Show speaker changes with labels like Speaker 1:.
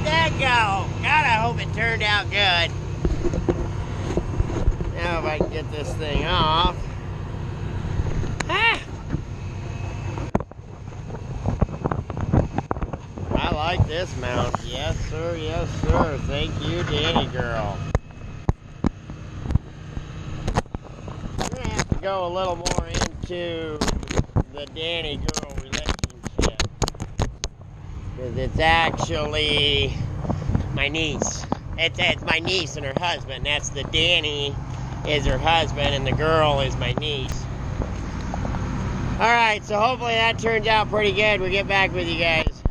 Speaker 1: how'd that go? God, I hope it turned out good. Now if I can get this thing off. Ah! I like this mount. Yes, sir. Yes, sir. Thank you, Danny girl. I'm going to have to go a little more into the Danny girl relationship. Because it's actually my niece. It's my niece and her husband. That's the Danny is her husband and the girl is my niece. Alright, so hopefully that turns out pretty good. We'll get back with you guys.